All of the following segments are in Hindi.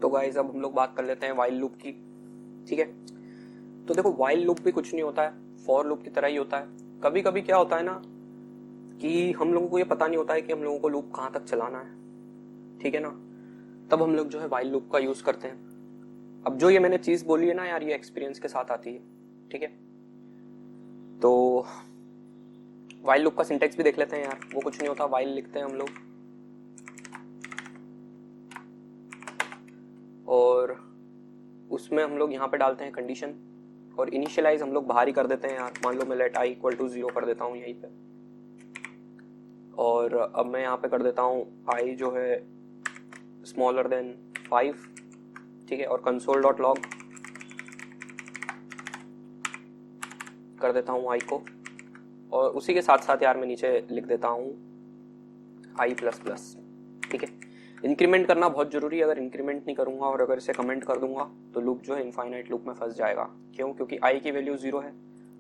तो गाइस अब हम लोग बात कर लेते हैं वाइल लूप की। ठीक है, तो देखो वाइल लूप भी कुछ नहीं होता है, फॉर लूप की तरह ही होता है। कभी कभी क्या होता है ना कि हम लोगों को ये पता नहीं होता है कि हम लोगों को लूप कहाँ तक चलाना है, ठीक है ना, तब हम लोग जो है वाइल लूप का यूज करते हैं। अब जो ये मैंने चीज बोली है ना यार, ये एक्सपीरियंस के साथ आती है। ठीक है, तो वाइल लूप का सिंटेक्स भी देख लेते हैं यार। वो कुछ नहीं होता, वाइल लिखते हैं हम लोग और उसमें हम लोग यहाँ पे डालते हैं कंडीशन और इनिशियलाइज हम लोग बाहर ही कर देते हैं यार। मान लो मैं लेट आई इक्वल टू 0 कर देता हूँ यहीं पे, और अब मैं यहाँ पे कर देता हूँ आई जो है स्मॉलर देन 5। ठीक है, और कंसोल डॉट लॉग कर देता हूँ आई को, और उसी के साथ साथ यार मैं नीचे लिख देता हूँ आई प्लस प्लस। ठीक है, इंक्रीमेंट करना बहुत जरूरी है। अगर इंक्रीमेंट नहीं करूंगा और अगर इसे कमेंट कर दूंगा तो लूप जो है इनफाइनाइट लूप में फंस जाएगा। क्यों? क्योंकि आई की वैल्यू 0 है,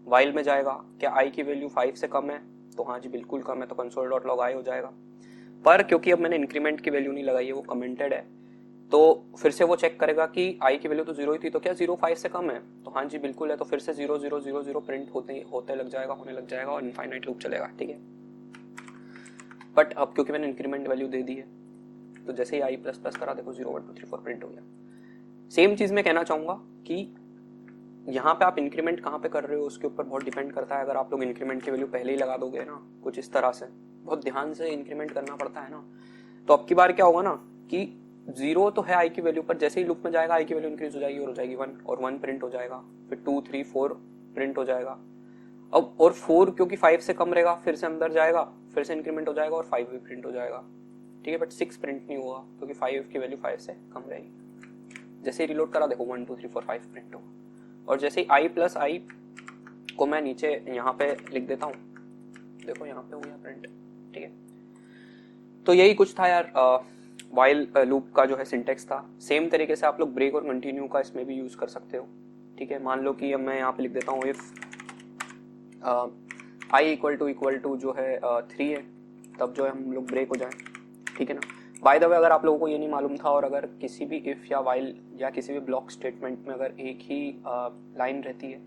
वाइल में जाएगा। क्या आई की वैल्यू 5 से कम है? तो हाँ जी बिल्कुल कम है, तो कंसोल डॉट लॉग आई हो जाएगा। पर क्योंकि अब मैंने इंक्रीमेंट की वैल्यू नहीं लगाई है, वो कमेंटेड है, तो फिर से वो चेक करेगा कि आई की वैल्यू तो 0 ही थी, तो क्या 0 5 से कम है? तो हाँ जी बिल्कुल है, तो फिर से 0 0 0 0 प्रिंट होने लग जाएगा और इनफाइनाइट लूप चलेगा। ठीक है, बट अब क्योंकि मैंने इंक्रीमेंट वैल्यू दे दी है, तो जैसे ही आई प्लस प्लस करा, देखो 0 1 2 3 4 प्रिंट हो गया। सेम चीज मैं कहना चाहूंगा कि यहाँ पे आप इंक्रीमेंट कहाँ पे कर रहे हो उसके ऊपर बहुत डिपेंड करता है। अगर आप लोग इंक्रीमेंट की वैल्यू पहले ही लगा दोगे ना कुछ इस तरह से, बहुत ध्यान से इंक्रीमेंट करना पड़ता है ना, तो अब की बार क्या होगा ना कि 0 तो है आई की वैल्यू पर, जैसे ही लूप में जाएगा आई की वैल्यू इंक्रीज हो जाएगी और हो जाएगी 1, और 1 प्रिंट हो जाएगा, फिर 2 3 4 प्रिंट हो जाएगा। अब और 4 क्योंकि 5 से कम रहेगा, फिर से अंदर जाएगा, फिर से इंक्रीमेंट हो जाएगा और 5 भी प्रिंट हो जाएगा। ठीक है, बट 6 प्रिंट नहीं होगा क्योंकि 5 की वैल्यू 5 से कम रहेगी। जैसे ही रिलोड करा, देखो 1 2 3 4 5 प्रिंट होगा। और जैसे ही आई प्लस आई को मैं नीचे यहाँ पे लिख देता हूँ, देखो यहाँ पे हो गया प्रिंट। ठीक है, तो यही कुछ था यार वाइल लूप का जो है सिंटेक्स था। सेम तरीके से आप लोग ब्रेक और कंटिन्यू का इसमें भी यूज कर सकते हो। ठीक है, मान लो कि अब मैं यहाँ पे लिख देता हूँ इफ आई इक्वल टू जो है 3 है, तब जो है हम लोग ब्रेक हो जाए। ठीक है ना, बाय द वे अगर आप लोगों को ये नहीं मालूम था और अगर किसी भी इफ या वाइल या किसी भी ब्लॉक स्टेटमेंट में अगर एक ही लाइन रहती है,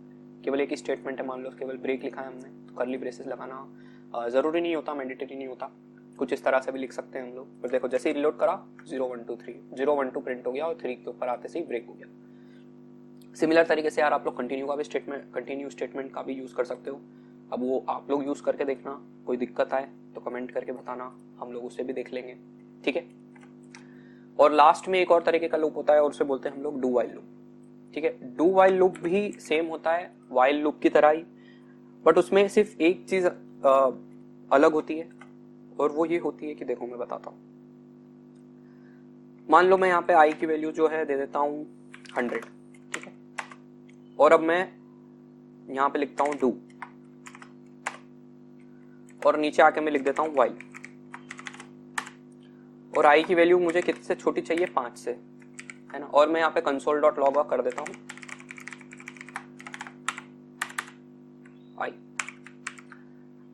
केवल एक ही स्टेटमेंट है, मान लो केवल ब्रेक लिखा है हमने, तो करली ब्रेसेस लगाना जरूरी नहीं होता, मैंडेटरी नहीं होता, कुछ इस तरह से भी लिख सकते हैं हम लोग। पर देखो जैसे ही रिलोड करा 0 1 2 3 0 1 2 प्रिंट हो गया और 3 के ऊपर आते से ही ब्रेक हो गया। सिमिलर तरीके से यार आप लोग कंटिन्यू स्टेटमेंट का भी यूज कर सकते हो। अब वो आप लोग यूज करके देखना, कोई दिक्कत आए तो कमेंट करके बताना, हम लोग उसे भी देख लेंगे। ठीक है, और लास्ट में एक और तरीके का लूप होता है और उसे बोलते हैं हम लोग डू वाइल लूप। ठीक है, डू वाइल लूप भी सेम होता है वाइल लूप की तरह ही, बट उसमें सिर्फ एक चीज अलग होती है और वो ये होती है कि देखो मैं बताता हूं। मान लो मैं यहाँ पे आई की वैल्यू जो है दे देता हूं 100। ठीक है, और अब मैं यहाँ पे लिखता हूं डू और नीचे आके मैं लिख देता हूं वाइल, और आई की वैल्यू मुझे कितने से छोटी चाहिए? 5 से, है ना, और मैं यहाँ पे कंसोल डॉट लॉग कर देता हूं आई।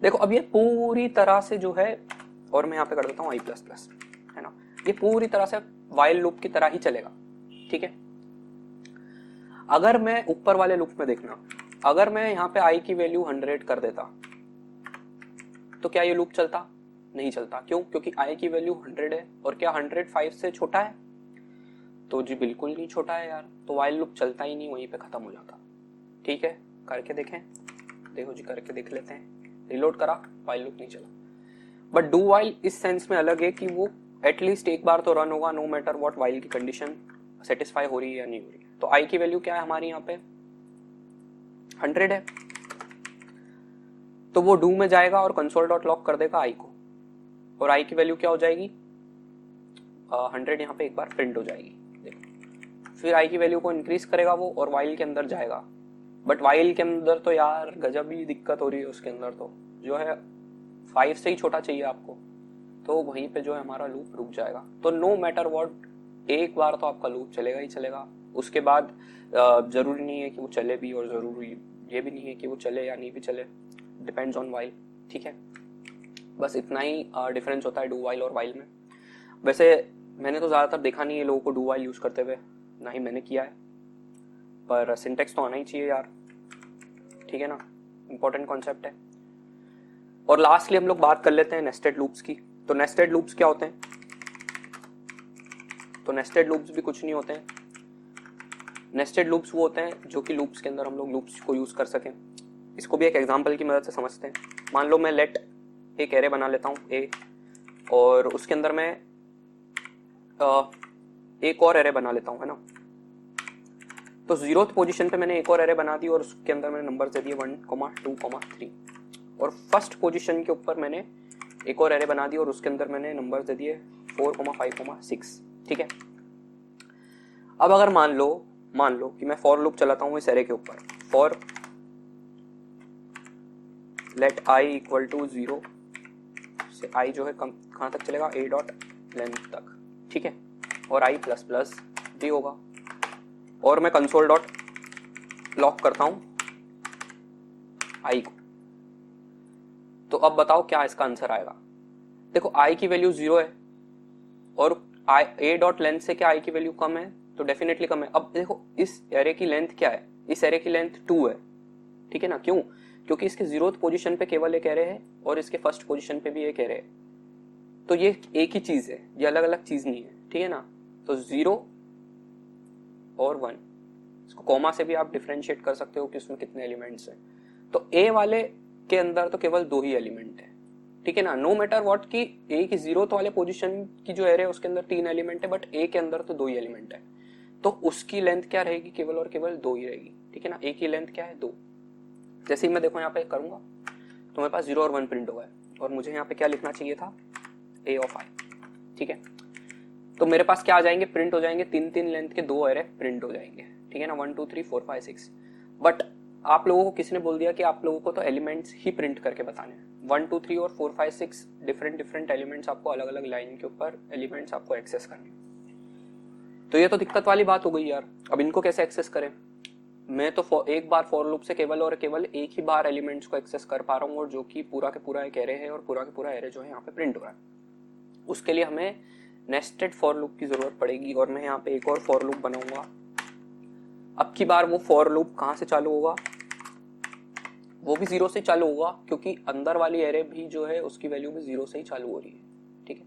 देखो अब ये पूरी तरह से जो है, और मैं यहाँ पे कर देता हूँ आई प्लस प्लस, है ना, ये पूरी तरह से वाइल लूप की तरह ही चलेगा। ठीक है, अगर मैं ऊपर वाले लूप में देखना, अगर मैं यहाँ पे आई की वैल्यू 100 कर देता तो क्या ये लूप चलता? नहीं चलता। क्यों? क्योंकि आई की वैल्यू 100 है, और क्या 100 5 से छोटा है? तो जी बिल्कुल नहीं छोटा है यार, तो वाइल लूप चलता ही नहीं, वहीं पे खत्म हो जाता। ठीक है, करके देखें, देखो जी करके देख लेते हैं। रिलोड करा, वाइल लूप नहीं चला। बट डू वाइल इस सेंस में अलग है कि वो एटलीस्ट एक बार तो रन होगा, नो मैटर व्हाट वाइल की कंडीशन सेटिस्फाई हो रही है या नहीं हो रही है। तो आई की वैल्यू क्या है हमारी यहाँ पे? 100 है, तो वो डू में जाएगा और कंसोल डॉट लॉग कर देगा आई को, और आई की वैल्यू क्या हो जाएगी? 100 यहाँ पे एक बार प्रिंट हो जाएगी। देखो फिर आई की वैल्यू को इंक्रीज करेगा वो और वाइल के अंदर जाएगा, बट वाइल के अंदर तो यार गजब ही दिक्कत हो रही है। उसके अंदर तो जो है 5 से ही छोटा चाहिए आपको, तो वहीं पे जो है हमारा लूप रुक जाएगा। तो नो मैटर व्हाट एक बार तो आपका लूप चलेगा ही चलेगा। उसके बाद जरूरी नहीं है कि वो चले भी, और जरूरी ये भी नहीं है कि वो चले या नहीं भी चले, डिपेंड्स ऑन वाइल। ठीक है, बस इतना ही डिफरेंस होता है डू वाइल और वाइल में। वैसे मैंने तो ज़्यादातर देखा नहीं है लोगों को डू वाइल यूज़ करते हुए, ना ही मैंने किया है, पर सिंटेक्स तो आना ही चाहिए यार, ठीक है ना, इंपॉर्टेंट कॉन्सेप्ट है। और लास्टली हम लोग बात कर लेते हैं नेस्टेड लूप्स की। तो नेस्टेड लूप्स क्या होते हैं? तो नेस्टेड लूप्स भी कुछ नहीं होते हैं। नेस्टेड लूप्स वो होते हैं जो कि लूप्स के अंदर हम लोग लूप्स को यूज़ कर सकें। इसको भी एक एग्जांपल की मदद से समझते हैं। मान लो मैं लेट एक एरे बना लेता हूँ ए, और उसके अंदर मैं एक और एरे बना लेता हूँ, है ना। तो 0th पोजीशन पे मैंने एक और एरे बना दी और उसके अंदर मैंने नंबर दे दिए 1, 2, 3, और फर्स्ट पोजीशन के ऊपर मैंने एक और एरे बना दी और उसके अंदर मैंने नंबर दे दिए 4, 5, 6, ठीक है। अब अगर मान लो कि मैं फॉर लूप चलाता हूँ इस एरे के ऊपर, for let i equal to 0 से i जो है कहाँ तक चलेगा, a डॉट लेंथ तक, ठीक है, और i प्लस प्लस भी होगा, और मैं कंसोल डॉट लॉक करता हूँ i को। तो अब बताओ क्या इसका आंसर आएगा। देखो i की वैल्यू 0 है और a डॉट लेंथ से क्या i की वैल्यू कम है, तो डेफिनेटली कम है। अब देखो इस एरे की लेंथ क्या है, इस एरे की लेंथ 2 है, ठीक है ना। क्यों? क्योंकि इसके 0th पोजीशन पे केवल एक एरे है और इसके फर्स्ट पोजीशन पे भी एक एरे है, तो ये एक ही चीज है, ये अलग अलग चीज नहीं है, ठीक है ना। तो 0 और 1, इसको कॉमा से भी आप डिफरेंशिएट कर सकते हो कि उसमें कितने एलिमेंट्स हैं। तो ए वाले के अंदर तो केवल 2 ही एलिमेंट है, ठीक है ना। नो मैटर व्हाट कि ए की 0th वाले पोजीशन की जो एरे है उसके अंदर 3 एलिमेंट है, बट ए के अंदर तो 2 ही एलिमेंट है, तो उसकी लेंथ क्या रहेगी, केवल और केवल 2 ही रहेगी, ठीक है ना। ए की लेंथ क्या है, 2। जैसे ही मैं देखो यहाँ पे करूंगा तो मेरे पास 0 और 1 प्रिंट होगा, और मुझे यहाँ पे क्या लिखना चाहिए था, a ऑफ i, ठीक है। तो मेरे पास क्या आ जाएंगे, प्रिंट हो जाएंगे 3 लेंथ के 2 एरे प्रिंट हो जाएंगे, ठीक है ना, 1, 2, 3, 4, 5, 6। बट आप लोगों को किसने बोल दिया कि आप लोगों को तो एलिमेंट्स ही प्रिंट करके बताने हैं। 1, 2, 3 और 4, 5, 6 डिफरेंट एलिमेंट्स आपको अलग अलग लाइन के ऊपर एलिमेंट्स आपको एक्सेस करने। तो ये तो दिक्कत वाली बात हो गई यार, अब इनको कैसे एक्सेस करें। मैं तो एक बार फॉर लूप से केवल और केवल एक ही बार एलिमेंट्स को एक्सेस कर पा रहा हूँ, और जो कि पूरा के पूरा एक एरे है, और पूरा के पूरा एरे जो है यहाँ पे प्रिंट हो रहा है। उसके लिए हमें नेस्टेड फॉर लूप की जरूरत पड़ेगी, और मैं यहाँ पे एक और फॉर लूप बनाऊंगा। अब की बार वो फॉर लूप कहाँ से चालू होगा, वो भी 0 से चालू होगा, क्योंकि अंदर वाली एरे भी जो है उसकी वैल्यू भी 0 से ही चालू हो रही है, ठीक है।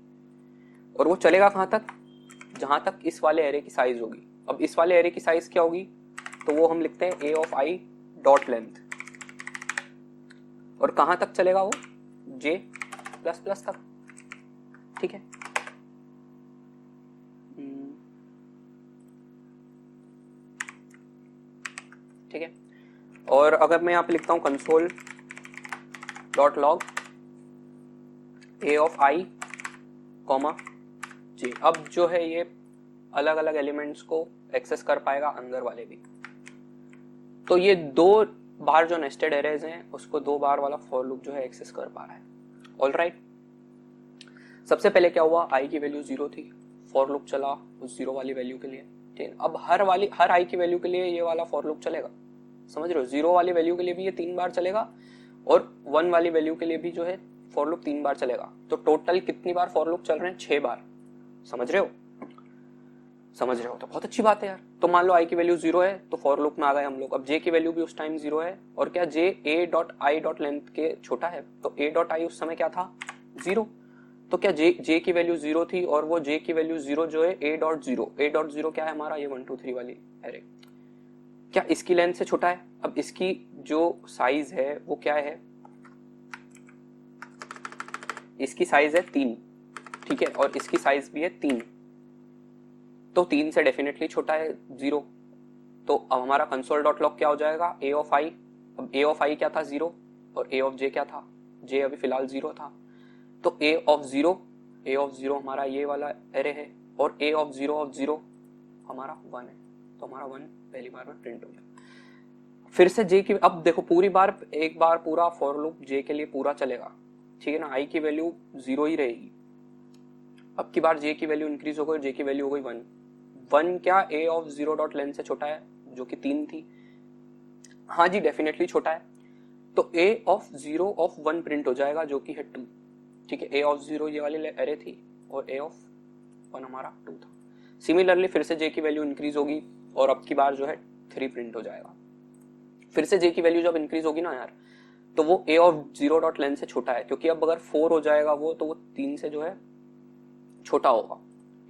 और वो चलेगा कहाँ तक, जहां तक इस वाले एरे की साइज होगी। अब इस वाले एरे की साइज क्या होगी, तो वो हम लिखते हैं a of i dot length, और कहां तक चलेगा वो, j प्लस प्लस तक, ठीक है। ठीक है, और अगर मैं यहाँ पे लिखता हूं console dot log a of i comma j, अब जो है ये अलग अलग एलिमेंट्स को एक्सेस कर पाएगा, अंदर वाले भी। तो ये 2 बार जो नेस्टेड एरेज हैं उसको 2 बार वाला फॉर लूप जो है एक्सेस कर पा रहा है। ऑलराइट, सबसे पहले क्या हुआ, i की वैल्यू 0 थी, फॉर लूप चला उस 0 वाली वैल्यू के लिए, ठीक है। अब हर i की वैल्यू के लिए ये वाला फॉर लूप चलेगा, समझ रहे हो। 0 वाली वैल्यू के लिए भी ये 3 बार चलेगा, और 1 वाली वैल्यू के लिए भी जो है फॉर लूप 3 बार चलेगा। तो टोटल कितनी बार फॉर लूप चल रहे हैं, 6 बार। समझ रहे हो, समझ रहे हो, तो बहुत अच्छी बात है यार। तो मान लो i की वैल्यू 0 है तो फॉर लूप में आ गए हम लोग। अब j की वैल्यू भी उस टाइम 0 है, और क्या j a dot i dot length के छोटा है, तो a डॉट i उस समय क्या था, 0। तो क्या j की वैल्यू 0 थी, और वो j की वैल्यू 0 जो है a डॉट 0 क्या है हमारा, ये 1, 2, 3 वाली एरे, क्या इसकी लेंथ से छोटा है। अब इसकी जो साइज है वो क्या है, इसकी साइज है 3, ठीक है, और इसकी साइज भी है 3, तो 3 से डेफिनेटली छोटा है 0। तो अब हमारा कंसोल डॉट लॉग क्या हो जाएगा, a ऑफ i। अब a ऑफ i क्या था, 0, और a ऑफ j क्या था, j अभी फिलहाल 0 था, तो a ऑफ 0 हमारा ये वाला एरे है, और a ऑफ 0 हमारा 1 है, तो हमारा 1 पहली बार में प्रिंट हो गया। फिर से j की, अब देखो पूरी बार एक बार पूरा फॉर लूप j के लिए पूरा चलेगा, ठीक है ना, i की वैल्यू 0 ही रहेगी। अब की बार j की वैल्यू इंक्रीज हो गई, j की वैल्यू हो गई 1 क्या a ऑफ 0 डॉट लेंथ से छोटा है, जो कि 3 थी, हाँ जी डेफिनेटली छोटा है। तो a ऑफ 0 ऑफ 1 प्रिंट हो जाएगा, जो कि है 2, ठीक है। a ऑफ 0 ये वाली एरे थी, और a ऑफ 1 हमारा 2 था। सिमिलरली फिर से j की वैल्यू इंक्रीज होगी और अब की बार जो है 3 प्रिंट हो जाएगा। फिर से j की वैल्यू जब इंक्रीज होगी ना यार, तो वो a ऑफ 0 डॉट लेंथ से छोटा है, क्योंकि अब अगर 4 हो जाएगा वो, तो वो 3 से जो है छोटा होगा,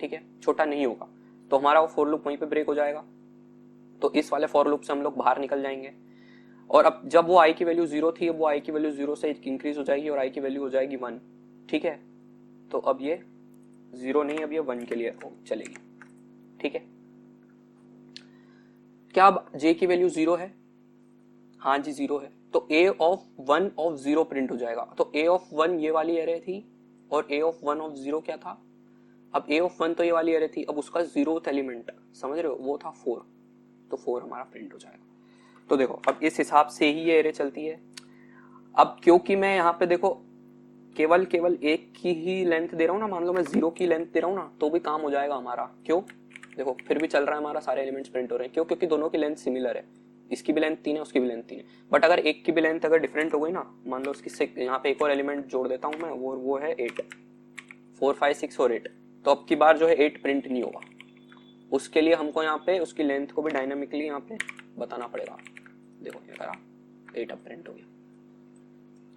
ठीक है, छोटा नहीं होगा, तो हमारा वो फॉर लूप वहीं पे ब्रेक हो जाएगा। तो इस वाले फॉर लूप से हम लोग बाहर निकल जाएंगे। और अब जब वो i की वैल्यू 0 थी, अब वो i की वैल्यू 0 से इंक्रीज हो जाएगी और i की वैल्यू हो जाएगी 1, ठीक है। तो अब ये 0 नहीं, अब ये 1 के लिए चलेगी, ठीक है। क्या अब j की वैल्यू 0 है? हाँ जी 0 है, तो a ऑफ 1 ऑफ 0 प्रिंट हो जाएगा। तो a ऑफ 1 ये वाली एरे थी और a ऑफ 1 ऑफ 0 क्या था? अब a ऑफ 1 तो ये वाली एरे थी, अब उसका 0th एलिमेंट समझ रहे हो, वो था 4, तो 4 हमारा प्रिंट हो जाएगा। तो देखो अब इस हिसाब से ही ये एरे चलती है। अब क्योंकि मैं यहाँ पे देखो केवल एक की ही लेंथ दे रहा हूँ ना, मान लो मैं 0 की लेंथ दे रहा हूँ ना, तो भी काम हो जाएगा हमारा। क्यों? देखो फिर भी चल रहा है हमारा, सारे एलिमेंट्स प्रिंट हो रहे हैं। क्यों? क्योंकि दोनों की लेंथ सिमिलर है, इसकी भी लेंथ 3 है, उसकी भी लेंथ 3 है। बट अगर एक की भी लेंथ अगर डिफरेंट हो गई ना, मान लो उसकी यहाँ पे एक और एलिमेंट जोड़ देता हूँ मैं, वो है 8, 4 5 6 और 8, तो अब की बार जो है 8 प्रिंट नहीं होगा। उसके लिए हमको यहाँ पे उसकी लेंथ को भी डायनामिकली यहाँ पे बताना पड़ेगा। देखो क्या करा, 8 अब प्रिंट हो गया।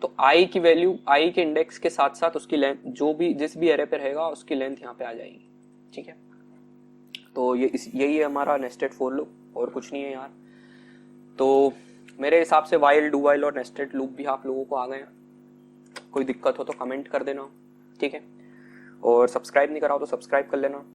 तो i की वैल्यू, i के इंडेक्स के साथ साथ उसकी लेंथ, जो भी जिस भी एरे पे रहेगा उसकी लेंथ यहाँ पे आ जाएगी, ठीक है। तो यही है हमारा नेस्टेड फॉर लूप, और कुछ नहीं है यार। तो मेरे हिसाब से वाइल, डू वाइल और नेस्टेड लूप भी आप लोगों को आ गए। कोई दिक्कत हो तो कमेंट कर देना, ठीक है। और सब्सक्राइब नहीं करा हो तो सब्सक्राइब कर लेना।